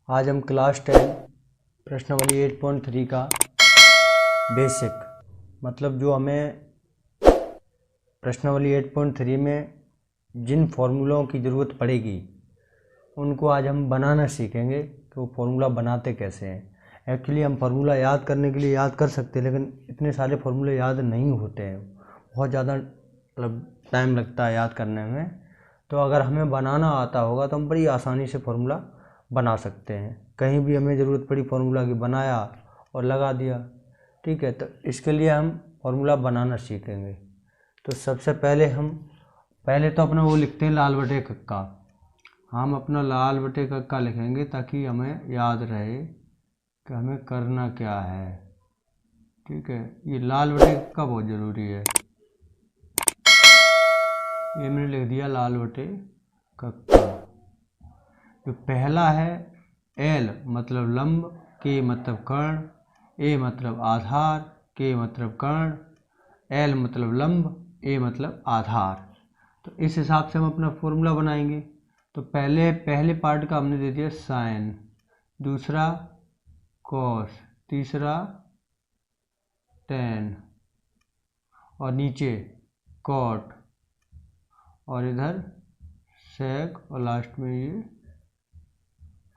आज हम क्लास 10 प्रश्नावली 8.3 का बेसिक मतलब जो हमें प्रश्नावली 8.3 में जिन फॉर्मूलों की ज़रूरत पड़ेगी उनको आज हम बनाना सीखेंगे कि वो फार्मूला बनाते कैसे हैं। एक्चुअली हम फार्मूला याद करने के लिए याद कर सकते हैं, लेकिन इतने सारे फार्मूले याद नहीं होते हैं, बहुत ज़्यादा टाइम लगता है याद करने में। तो अगर हमें बनाना आता होगा तो हम बड़ी आसानी से फार्मूला बना सकते हैं। कहीं भी हमें ज़रूरत पड़ी फार्मूला की, बनाया और लगा दिया, ठीक है। तो इसके लिए हम फार्मूला बनाना सीखेंगे। तो सबसे पहले तो अपना वो लिखते हैं लाल बटे कक्का। हम अपना लाल बटे कक्का लिखेंगे ताकि हमें याद रहे कि हमें करना क्या है, ठीक है। ये लाल बटे कक्का बहुत ज़रूरी है। ये मैंने लिख दिया लाल बटे कक्का। जो पहला है एल मतलब लंब, के मतलब कर्ण, ए मतलब आधार, के मतलब कर्ण, एल मतलब लंब, ए मतलब आधार। तो इस हिसाब से हम अपना फॉर्मूला बनाएंगे। तो पहले पार्ट का हमने दे दिया साइन, दूसरा कॉस, तीसरा टेन और नीचे कॉट और इधर सेक और लास्ट में ये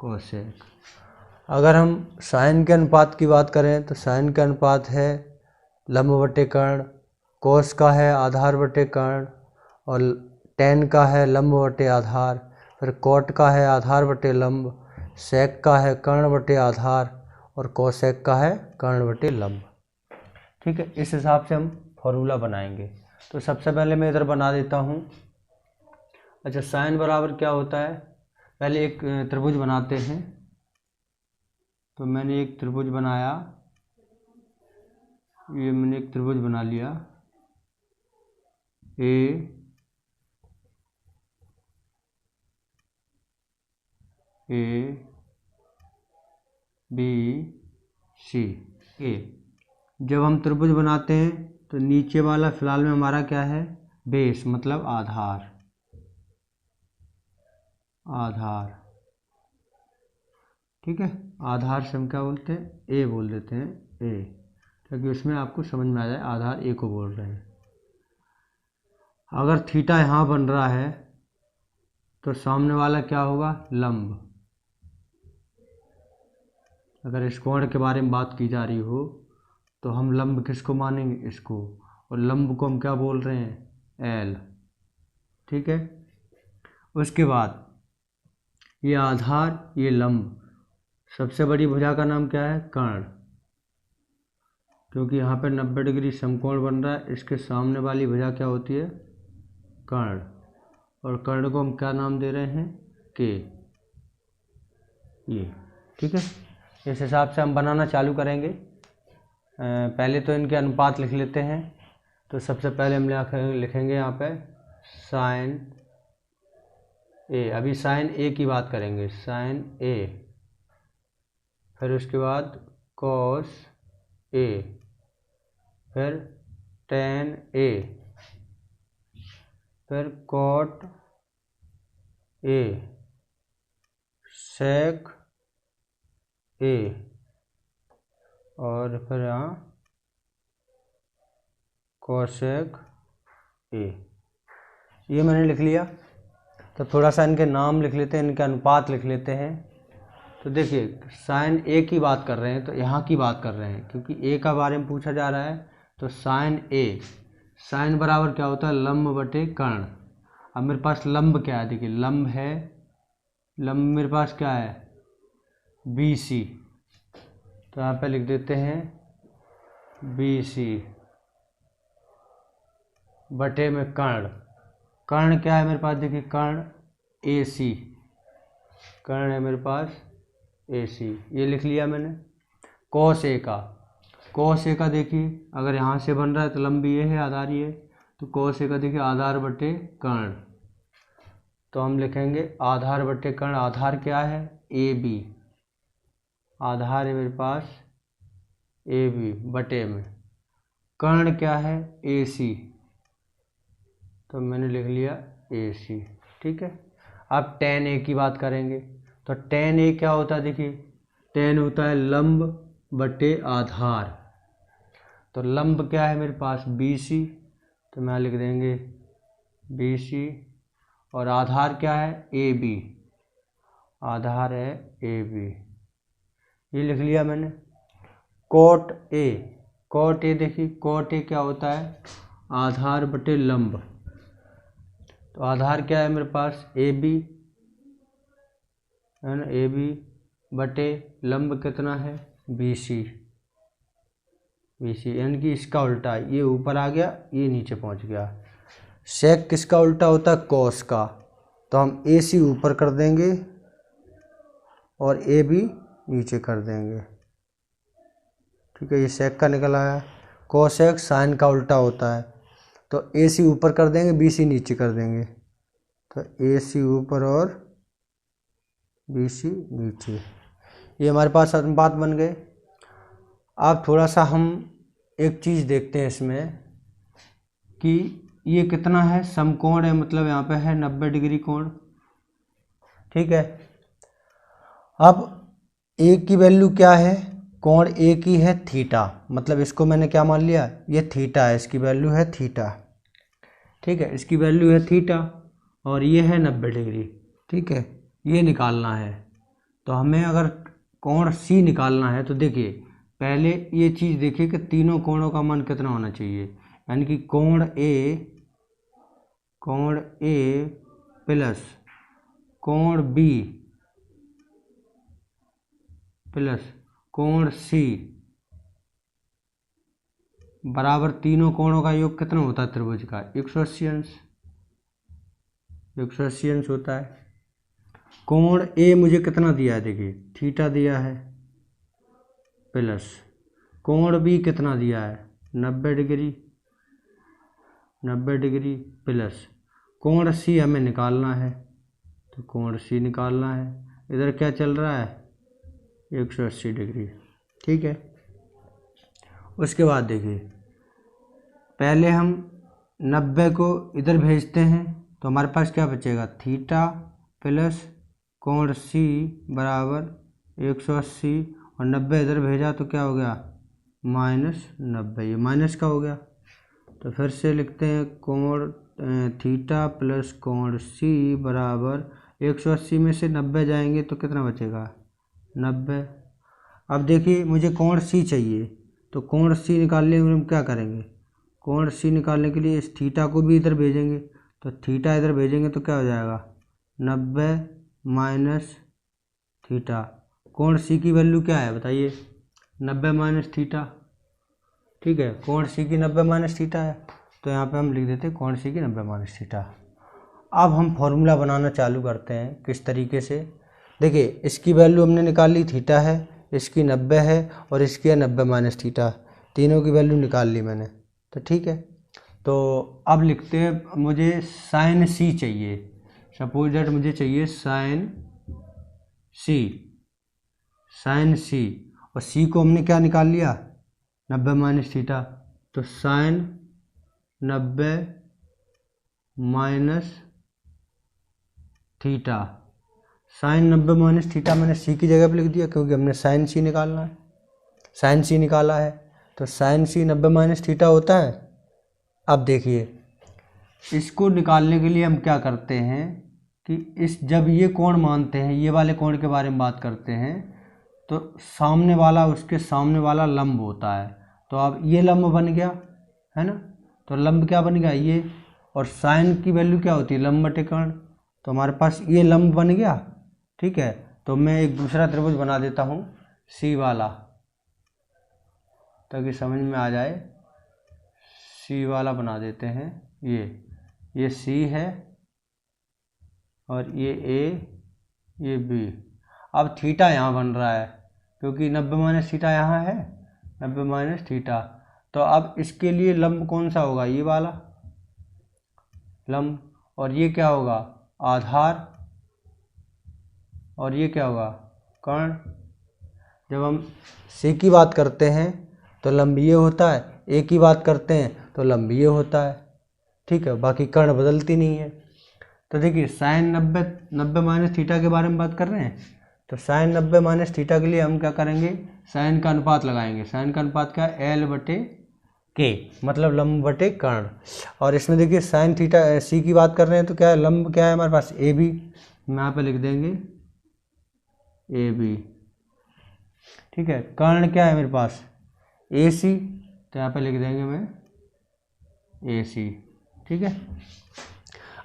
कोसेक। अगर हम साइन के अनुपात की बात करें तो साइन का अनुपात है लंब बटे कर्ण, कोस का है आधार बटे कर्ण और टेन का है लंब बटे आधार, फिर कोट का है आधार बटे लंब, सेक का है कर्ण बटे आधार और कोसेक का है कर्ण बटे लंब, ठीक है। इस हिसाब से हम फॉर्मूला बनाएंगे। तो सबसे पहले मैं इधर बना देता हूँ। अच्छा, साइन बराबर क्या होता है, पहले एक त्रिभुज बनाते हैं। तो मैंने एक त्रिभुज बनाया, ये मैंने एक त्रिभुज बना लिया ए बी सी ए। जब हम त्रिभुज बनाते हैं तो नीचे वाला फिलहाल में हमारा क्या है, बेस मतलब आधार, ठीक है। आधार से हम क्या बोलते हैं, ए बोल देते हैं, ए, ताकि उसमें आपको समझ में आ जाए आधार ए को बोल रहे हैं। अगर थीटा यहाँ बन रहा है तो सामने वाला क्या होगा, लंब। अगर इस कोण के बारे में बात की जा रही हो तो हम लंब किसको मानेंगे, इसको, और लंब को हम क्या बोल रहे हैं, एल, ठीक है। उसके बाद ये आधार, ये लंब, सबसे बड़ी भुजा का नाम क्या है, कर्ण, क्योंकि यहाँ पर 90 डिग्री समकोण बन रहा है। इसके सामने वाली भुजा क्या होती है, कर्ण, और कर्ण को हम क्या नाम दे रहे हैं, के, ये, ठीक है। इस हिसाब से हम बनाना चालू करेंगे। पहले तो इनके अनुपात लिख लेते हैं। तो सबसे पहले हम लिखेंगे यहाँ पे साइन ए। अभी साइन ए की बात करेंगे, साइन ए, फिर उसके बाद कॉस ए, फिर टेन ए, फिर कॉट ए, सेक ए, और फिर यहाँ कोसेक ए। ये मैंने लिख लिया। तो थोड़ा सा इनके नाम लिख लेते हैं, इनके अनुपात लिख लेते हैं। तो देखिए, साइन ए की बात कर रहे हैं तो यहाँ की बात कर रहे हैं, क्योंकि ए का बारे में पूछा जा रहा है। तो साइन ए, साइन बराबर क्या होता है, लंब बटे कर्ण। अब मेरे पास लंब क्या है, देखिए लंब है, लंब मेरे पास क्या है, बी सी। तो यहाँ पे लिख देते हैं बी सी बटे में कर्ण। कर्ण क्या है मेरे पास, देखिए कर्ण ए सी, कर्ण है मेरे पास ए सी, ये लिख लिया मैंने। कॉस ए का, कॉस ए का देखिए अगर यहाँ से बन रहा है तो लंबी ये है, आधार ये है, तो कॉस ए का देखिए आधार बटे कर्ण। तो हम लिखेंगे आधार बटे कर्ण। आधार क्या है, ए बी, आधार है मेरे पास ए बी बटे में, कर्ण क्या है, ए सी, तो मैंने लिख लिया ए सी, ठीक है। अब टेन ए की बात करेंगे। तो tan A क्या होता है, देखिए tan होता है लंब बटे आधार। तो लंब क्या है मेरे पास BC, तो मैं लिख देंगे BC, और आधार क्या है AB, आधार है AB, ये लिख लिया मैंने। cot A देखिए cot A क्या होता है, आधार बटे लंब। तो आधार क्या है मेरे पास AB है ना, AB बटे लंब कितना है BC, यानी कि इसका उल्टा, ये ऊपर आ गया ये नीचे पहुंच गया। सेक किसका उल्टा होता है, कॉस का। तो हम AC ऊपर कर देंगे और AB नीचे कर देंगे, ठीक है। ये सेक का निकल आया। कोसेक साइन का उल्टा होता है, तो AC ऊपर कर देंगे BC नीचे कर देंगे, तो AC ऊपर और BC नीचे, ये हमारे पास अनुपात बन गए। अब थोड़ा सा हम एक चीज़ देखते हैं इसमें कि ये कितना है, समकोण है, मतलब यहाँ पे है 90 डिग्री कोण, ठीक है। अब A की वैल्यू क्या है, कोण A की है थीटा, मतलब इसको मैंने क्या मान लिया, ये थीटा है, इसकी वैल्यू है थीटा, ठीक है, इसकी वैल्यू है थीटा, और ये है 90 डिग्री, ठीक है, ये निकालना है। तो हमें अगर कोण C निकालना है तो देखिए पहले ये चीज़ देखिए कि तीनों कोणों का मान कितना होना चाहिए, यानी कि कोण A प्लस कोण B प्लस कोण C बराबर तीनों कोणों का योग कितना होता है त्रिभुज का, 180 अंश, 180 अंश होता है। कोण A मुझे कितना दिया है, देखिए थीटा दिया है, प्लस कोण B कितना दिया है 90 डिग्री, 90 डिग्री, प्लस कोण C हमें निकालना है, तो कोण C निकालना है, इधर क्या चल रहा है 180 डिग्री, ठीक है। उसके बाद देखिए पहले हम 90 को इधर भेजते हैं, तो हमारे पास क्या बचेगा, थीटा प्लस कोण C बराबर 180, और 90 इधर भेजा तो क्या हो गया -90, ये माइनस का हो गया। तो फिर से लिखते हैं कोण थीटा प्लस कोण C बराबर 180 में से 90 जाएंगे तो कितना बचेगा 90। अब देखिए मुझे कोण C चाहिए, तो कोण C निकालने में हम क्या करेंगे, कोण C निकालने के लिए इस थीटा को भी इधर भेजेंगे, तो थीटा इधर भेजेंगे तो क्या हो जाएगा 90 माइनस थीटा। कोण C की वैल्यू क्या है बताइए, 90 माइनस थीटा, ठीक है, कोण C की 90 माइनस थीटा है, तो यहाँ पे हम लिख देते हैं कोण C की 90 माइनस थीटा। अब हम फॉर्मूला बनाना चालू करते हैं, किस तरीके से, देखिए इसकी वैल्यू हमने निकाल ली थीटा है, इसकी 90 है और इसकी है 90 माइनस थीटा, तीनों की वैल्यू निकाल ली मैंने, तो ठीक है। तो अब लिखते हैं मुझे साइन C चाहिए, सपोज दैट मुझे चाहिए साइन C, और C को हमने क्या निकाल लिया 90 माइनस थीटा, तो sine 90 minus theta, sine 90 minus theta मैंने C की जगह पर लिख दिया क्योंकि हमने साइन C निकालना है, साइन C निकाला है, तो साइन C 90 माइनस थीटा होता है। अब देखिए इसको निकालने के लिए हम क्या करते हैं कि जब ये कोण मानते हैं, ये वाले कोण के बारे में बात करते हैं, तो सामने वाला उसके सामने वाला लंब होता है, तो अब ये लंब बन गया है ना, तो लंब क्या बन गया ये, और साइन की वैल्यू क्या होती है लंब बटे कर्ण, तो हमारे पास ये लंब बन गया, ठीक है। तो मैं एक दूसरा त्रिभुज बना देता हूँ C वाला, ताकि समझ में आ जाए, C वाला बना देते हैं, ये C है और ये A ये B। अब थीटा यहाँ बन रहा है क्योंकि 90 माइनस थीटा यहाँ है, 90 माइनस थीटा, तो अब इसके लिए लंब कौन सा होगा, ये वाला लंब, और ये क्या होगा आधार, और ये क्या होगा कर्ण। जब हम C की बात करते हैं तो लंब ये होता है, A की बात करते हैं तो लंब ये होता है, ठीक है, बाकी कर्ण बदलती नहीं है। तो देखिए साइन 90 माइनस थीटा के बारे में बात कर रहे हैं, तो साइन 90 माइनस थीटा के लिए हम क्या करेंगे, साइन का अनुपात लगाएंगे। साइन का अनुपात क्या है, एल बटे के, मतलब लंब बटे कर्ण। और इसमें देखिए साइन थीटा सी की बात कर रहे हैं, तो क्या है, लंब क्या है हमारे पास, ए बी, हम यहाँ पे लिख देंगे ए बी। ठीक है, कर्ण क्या है मेरे पास, ए सी, तो यहाँ पे लिख देंगे मैं ए सी। ठीक है,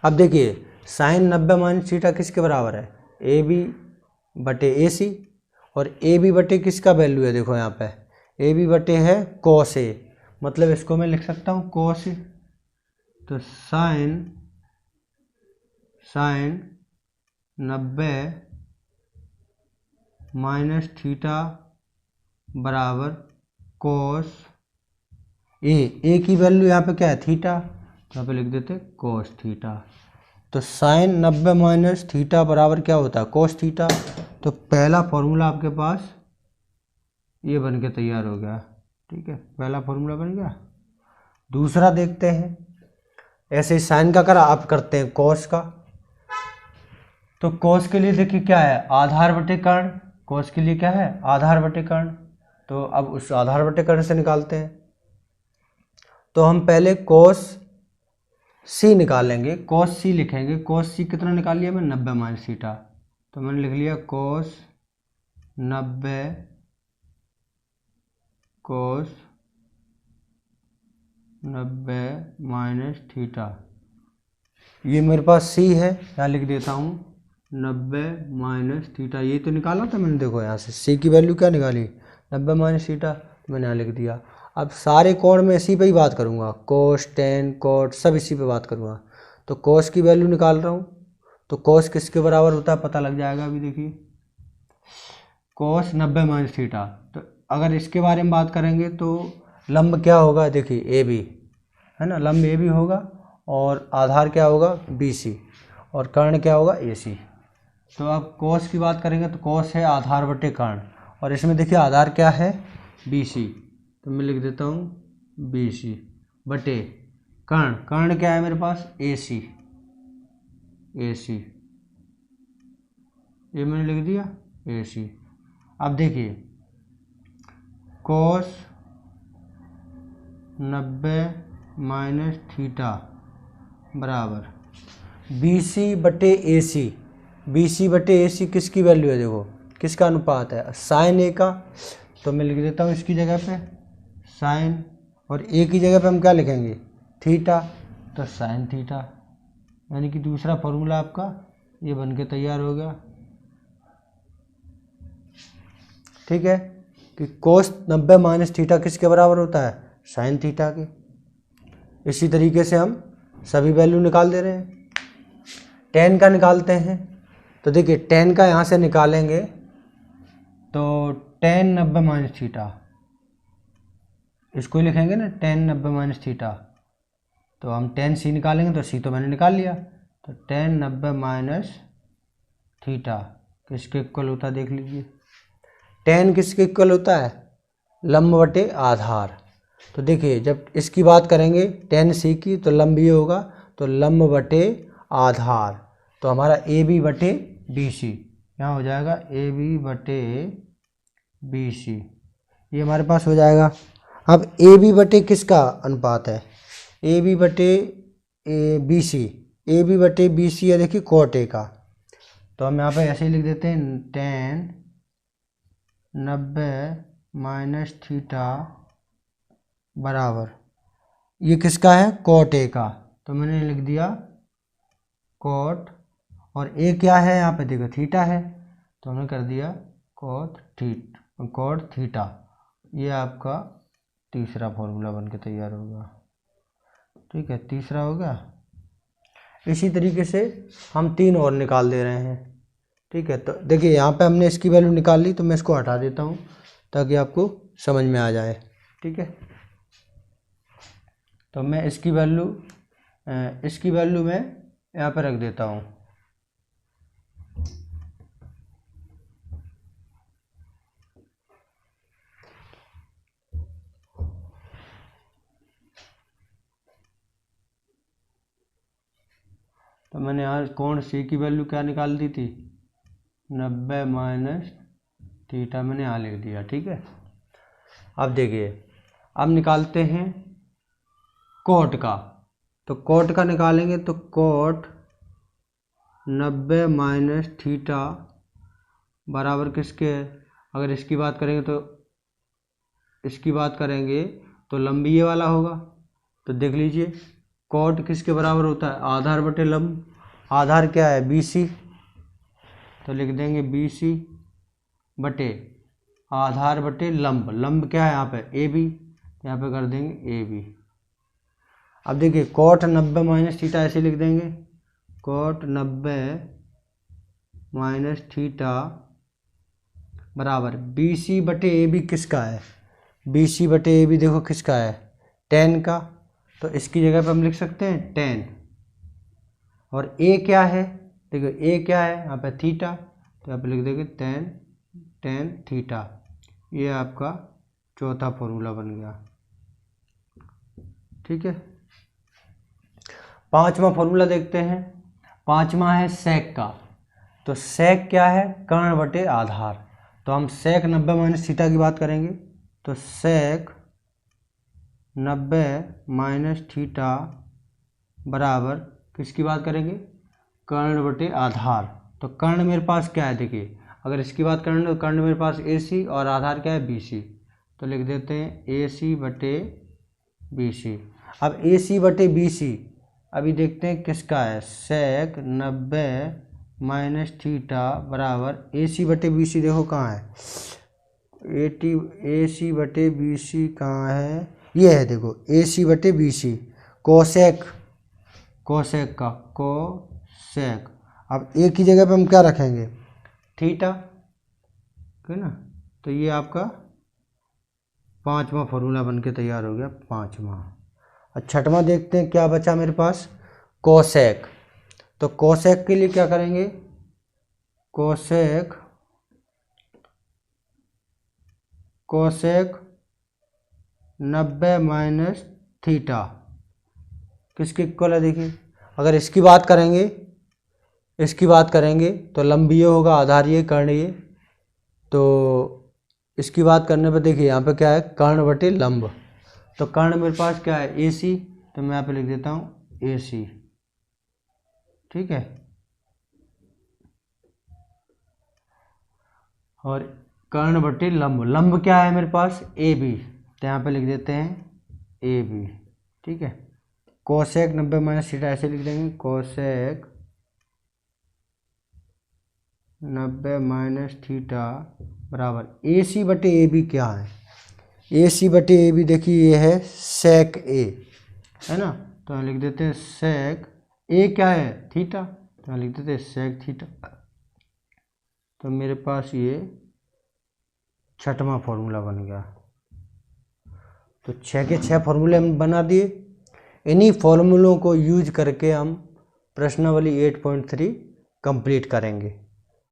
अब देखिए साइन 90 माइनस थीटा किसके बराबर है, ए बी बटे ए सी। और ए बी बटे किसका वैल्यू है, देखो यहाँ पे ए बी बटे है कॉस ए, मतलब इसको मैं लिख सकता हूँ कॉस ए। तो साइन 90 माइनस थीटा बराबर कॉस ए की वैल्यू यहाँ पे क्या है, थीटा, यहाँ पे लिख देते कॉस थीटा। तो साइन 90 माइनस थीटा बराबर क्या होता है, कॉस थीटा। तो पहला फॉर्मूला आपके पास ये बन के तैयार हो गया। ठीक है, पहला फॉर्मूला बन गया। दूसरा देखते हैं, ऐसे ही साइन का करा, आप करते हैं कॉस का। तो कॉस के लिए देखिए क्या है, आधार बटे कर्ण, कॉस के लिए क्या है, आधार बटे कर्ण। तो अब उस आधार बटे कर्ण से निकालते हैं। तो हम पहले कॉस सी निकालेंगे, कॉस सी लिखेंगे। कॉस सी कितना निकाल लिया मैं, 90 माइनस थीटा। तो मैंने लिख लिया कॉस 90 माइनस थीटा, ये मेरे पास सी है, यहाँ लिख देता हूँ 90 माइनस थीटा। ये तो निकाला था मैंने, देखो यहाँ से सी की वैल्यू क्या निकाली, 90 माइनस थीटा, मैंने यहाँ लिख दिया। अब सारे कोण में इसी पे ही बात करूँगा, कोस टेन कोट सब इसी पे बात करूँगा। तो कोस की वैल्यू निकाल रहा हूँ, तो कोस किसके बराबर होता है पता लग जाएगा। अभी देखिए कोस 90 माइनस थीटा, तो अगर इसके बारे में बात करेंगे तो लंब क्या होगा, देखिए ए बी है ना, लंब ए बी होगा, और आधार क्या होगा बी सी, और कर्ण क्या होगा ए सी। तो अब कोस की बात करेंगे तो कोस है आधार बटे कर्ण, और इसमें देखिए आधार क्या है बी सी, तो मैं लिख देता हूँ बी सी बटे कर्ण, कर्ण क्या है मेरे पास ए सी, ए सी, ये मैंने लिख दिया ए सी। अब देखिए कोस 90 माइनस थीटा बराबर बी सी बटे ए सी। बी सी बटे ए सी किसकी वैल्यू है, देखो किसका अनुपात है, साइन ए का। तो मैं लिख देता हूँ इसकी जगह पे साइन, और ए की जगह पे हम क्या लिखेंगे, थीटा, तो साइन थीटा। यानी कि दूसरा फॉर्मूला आपका ये बन के तैयार हो गया। ठीक है, कि कोस 90 माइनस थीटा किसके बराबर होता है, साइन थीटा के। इसी तरीके से हम सभी वैल्यू निकाल दे रहे हैं। टेन का निकालते हैं, तो देखिए टेन का यहाँ से निकालेंगे तो टेन 90 माइनस थीटा, इसको लिखेंगे ना टेन 90 माइनस थीटा। तो हम टेन सी निकालेंगे, तो सी तो मैंने निकाल लिया। तो टेन 90 माइनस थीटा किसके इक्वल होता है, देख लीजिए टेन किसके इक्वल होता है, लंब बटे आधार। तो देखिए जब इसकी बात करेंगे टेन सी की, तो लंब ये होगा, तो लंब बटे आधार, तो हमारा ए बी बटे बी सी यहाँ हो जाएगा, ए बी बटे बी सी, ये हमारे पास हो जाएगा। अब ए बी बटे किसका अनुपात है, ए बी बटे बी सी, ए बी बटे बी सी है देखिए कोट ए का। तो हम यहाँ पे ऐसे ही लिख देते हैं टेन 90 माइनस थीटा बराबर, ये किसका है कोट ए का, तो मैंने लिख दिया कोट, और ए क्या है यहाँ पे देखो थीटा है, तो हमने कर दिया कोट थीटा। ये आपका तीसरा फॉर्मूला बन के तैयार होगा। ठीक है, तीसरा हो गया। इसी तरीके से हम तीन और निकाल दे रहे हैं। ठीक है, तो देखिए यहाँ पे हमने इसकी वैल्यू निकाल ली, तो मैं इसको हटा देता हूँ ताकि आपको समझ में आ जाए। ठीक है, तो मैं इसकी वैल्यू मैं यहाँ पे रख देता हूँ। तो मैंने यहाँ कोण सी की वैल्यू क्या निकाल दी थी, 90 माइनस थीटा मैंने यहाँ लिख दिया। ठीक है, अब देखिए, अब निकालते हैं कोट का। तो कोट का निकालेंगे तो कोट 90 माइनस थीटा बराबर किसके है, अगर इसकी बात करेंगे तो लंबी ये वाला होगा। तो देख लीजिए कोट किसके बराबर होता है, आधार बटे लंब। आधार क्या है, BC, तो लिख देंगे BC बटे आधार बटे लंब। लंब क्या है यहाँ पे, AB, यहाँ पे कर देंगे AB। अब देखिए कोट 90 माइनस थीटा ऐसे लिख देंगे, कोट 90 माइनस थीटा बराबर BC बटे AB किसका है, BC बटे AB देखो किसका है, tan का। तो इसकी जगह पे हम लिख सकते हैं tan। और A क्या है, देखो A क्या है यहाँ पे थीटा, तो यहाँ पे लिख देंगे tan थीटा। ये आपका चौथा फॉर्मूला बन गया। ठीक है, पांचवा फॉर्मूला देखते हैं। पांचवा है सेक का। तो सेक क्या है, कर्ण बटे आधार। तो हम सेक 90 माइनस थीटा की बात करेंगे, तो सेक 90 माइनस थीटा बराबर किसकी बात करेंगे, कर्ण बटे आधार। तो कर्ण मेरे पास क्या है, देखिए अगर इसकी बात करें तो कर्ण मेरे पास AC और आधार क्या है BC। तो लिख देते हैं AC बटे BC। अब AC बटे BC अभी देखते हैं किसका है, सेक 90 माइनस थीटा बराबर AC बटे BC। देखो कहाँ है, AC बटे BC कहाँ है, ये है देखो AC बटे BC, कोसेक का कोसेक। अब एक ही जगह पे हम क्या रखेंगे, थीटा, है ना। तो ये आपका पांचवा फॉर्मूला बन के तैयार हो गया, पांचवा। और छठवां देखते हैं क्या बचा मेरे पास, कोसेक। तो कोसेक के लिए क्या करेंगे, कोसेक 90 माइनस थीटा किसके इक्वल है, देखिए अगर इसकी बात करेंगे तो लंब ये होगा, आधार ये, कर्ण ये। तो इसकी बात करने पर देखिए यहाँ पे क्या है, कर्ण बटे लंब। तो कर्ण मेरे पास क्या है AC, तो मैं यहाँ पे लिख देता हूँ AC। ठीक है, और कर्ण बटे लंब, लंब क्या है मेरे पास AB, तो यहाँ पे लिख देते हैं AB। ठीक है, कोसेक 90 माइनस थीटा ऐसे लिख देंगे, कोसेक 90 माइनस थीटा बराबर AC बटे AB क्या है, AC बटे AB देखिए ये है सेक A, है ना। तो हम लिख देते हैं सेक A क्या है थीटा, तो हम लिख देते हैं सेक थीटा। तो मेरे पास ये छठवां फॉर्मूला बन गया। तो 6 के 6 फॉर्मूले हम बना दिए। इन्हीं फॉर्मूलों को यूज करके हम प्रश्नावली 8.3 कंप्लीट करेंगे।